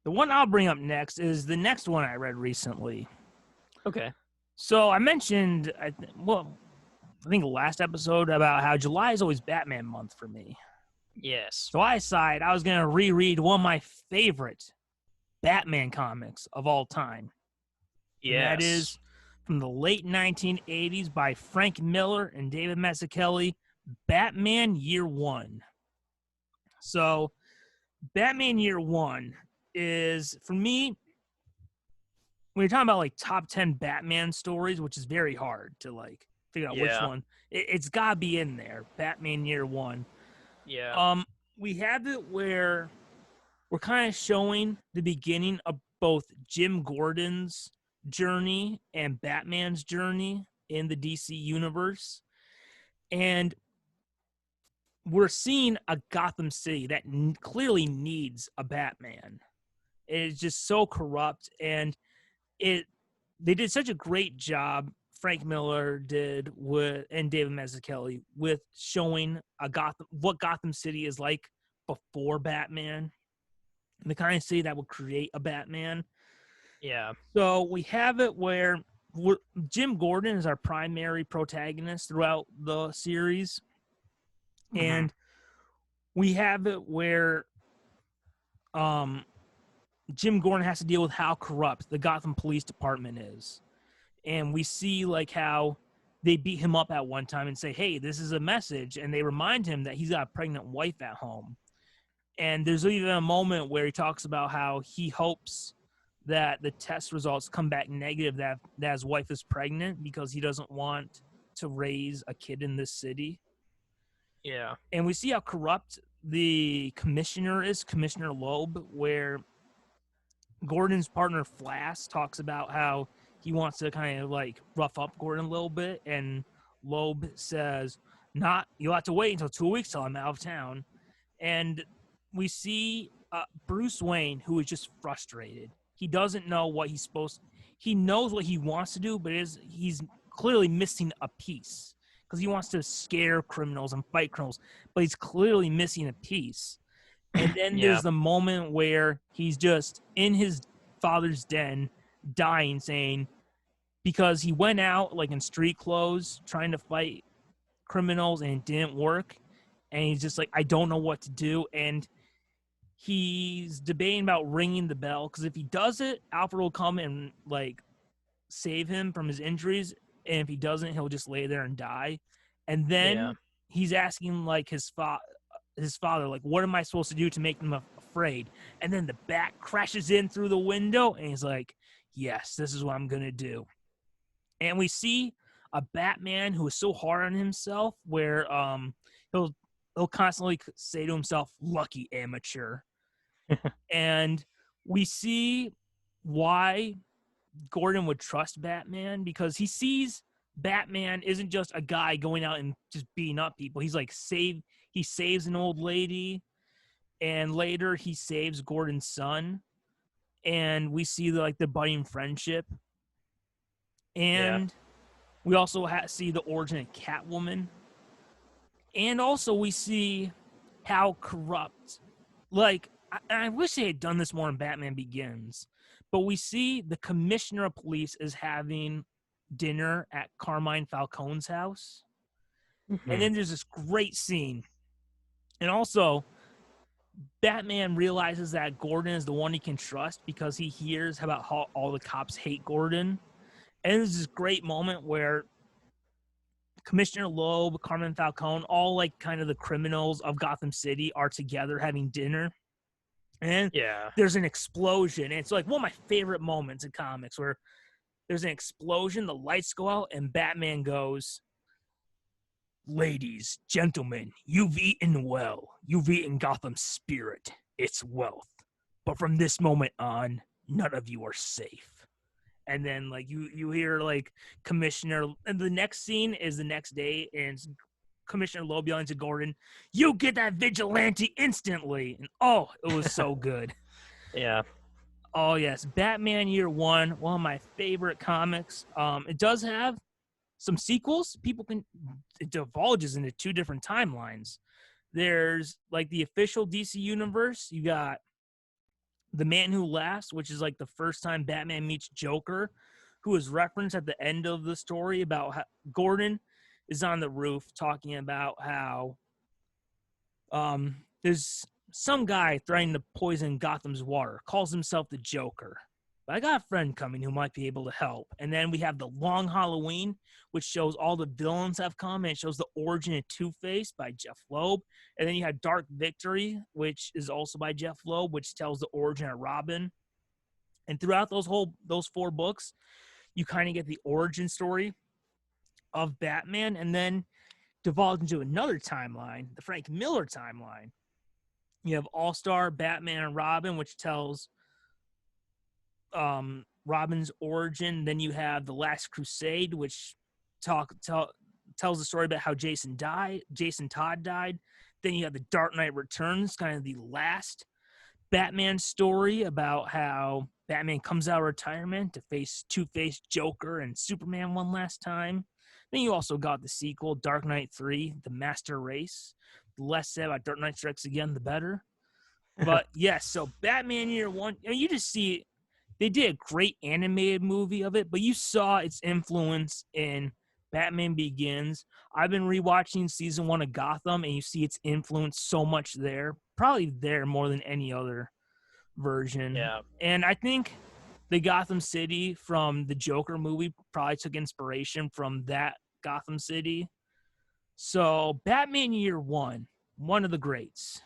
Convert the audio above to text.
The one I'll bring up next is the next one I read recently. Okay. So I mentioned, I think last episode about how July is always Batman month for me. Yes. So I decided I was going to reread one of my favorite Batman comics of all time. Yes. And that is from the late 1980s by Frank Miller and David Mazzucchelli, Batman Year One. So Batman Year One is, for me, when you're talking about like top 10 Batman stories, which is very hard to like figure out which one, it's got to be in there. Batman Year One. Yeah. We have it where we're kind of showing the beginning of both Jim Gordon's journey and Batman's journey in the DC universe. And we're seeing a Gotham City that clearly needs a Batman. It's just so corrupt, and they did such a great job. Frank Miller did and David Mazzucchelli with showing what Gotham City is like before Batman, the kind of city that would create a Batman. Yeah. So we have it where Jim Gordon is our primary protagonist throughout the series. Mm-hmm. And we have it where Jim Gordon has to deal with how corrupt the Gotham Police Department is. And we see like how they beat him up at one time and say, hey, this is a message. And they remind him that he's got a pregnant wife at home. And there's even a moment where he talks about how he hopes that the test results come back negative, that his wife is pregnant, because he doesn't want to raise a kid in this city. Yeah. And we see how corrupt the commissioner is, Commissioner Loeb, where Gordon's partner Flass talks about how he wants to kind of like rough up Gordon a little bit. And Loeb says, you'll have to wait until 2 weeks till I'm out of town. And we see Bruce Wayne, who is just frustrated. He doesn't know what he's he knows what he wants to do, but he's clearly missing a piece because he wants to scare criminals and fight criminals, but he's clearly missing a piece. And then there's the moment where he's just in his father's den dying, saying, because he went out like in street clothes trying to fight criminals and it didn't work. And he's just like, I don't know what to do. And he's debating about ringing the bell, because if he does it, Alfred will come and like save him from his injuries. And if he doesn't, he'll just lay there and die. And then he's asking like his father, like, what am I supposed to do to make them afraid? And then the bat crashes in through the window, and he's like, yes, this is what I'm going to do. And we see a Batman who is so hard on himself, where he'll constantly say to himself, lucky amateur. And we see why Gordon would trust Batman, because he sees Batman isn't just a guy going out and just beating up people. He's like he saves an old lady, and later he saves Gordon's son, and we see the budding friendship. And we also see the origin of Catwoman, and also we see how corrupt, like, I wish they had done this more in Batman Begins, but we see the commissioner of police is having dinner at Carmine Falcone's house. Mm-hmm. And then there's this great scene. And also, Batman realizes that Gordon is the one he can trust because he hears about how all the cops hate Gordon. And there's this great moment where Commissioner Loeb, Carmine Falcone, all like kind of the criminals of Gotham City are together having dinner. And there's an explosion. And it's like one of my favorite moments in comics, where there's an explosion, the lights go out, and Batman goes, ladies, gentlemen, you've eaten well. You've eaten Gotham's spirit, its wealth. But from this moment on, none of you are safe. And then like you hear like Commissioner, and the next scene is the next day, and Commissioner Loeb yelling to Gordon, you get that vigilante instantly. And oh, it was so good. Yeah. Oh yes, Batman Year One, one of my favorite comics. It does have some sequels. It divulges into two different timelines. There's like the official DC universe. You got The Man Who Laughs, which is like the first time Batman meets Joker, who is referenced at the end of the story about how Gordon is on the roof talking about how there's some guy threatening to poison Gotham's water, calls himself the Joker. But I got a friend coming who might be able to help. And then we have the Long Halloween, which shows all the villains have come, and it shows the origin of Two-Face by Jeff Loeb. And then you have Dark Victory, which is also by Jeff Loeb, which tells the origin of Robin. And throughout those 4 books, you kind of get the origin story of Batman, and then devolves into another timeline, the Frank Miller timeline. You have All-Star, Batman, and Robin, which tells Robin's origin. Then you have The Last Crusade, which tells the story about how Jason Todd died. Then you have The Dark Knight Returns, kind of the last Batman story about how Batman comes out of retirement to face Two-Face, Joker, and Superman one last time. Then you also got the sequel, Dark Knight 3, The Master Race. The less said about Dark Knight Strikes Again, the better. But yes, so Batman Year One, you just see they did a great animated movie of it, but you saw its influence in Batman Begins. I've been rewatching season 1 of Gotham, and you see its influence so much there, probably there more than any other version. Yeah. And I think the Gotham City from the Joker movie probably took inspiration from that Gotham City. So Batman Year One of the greats.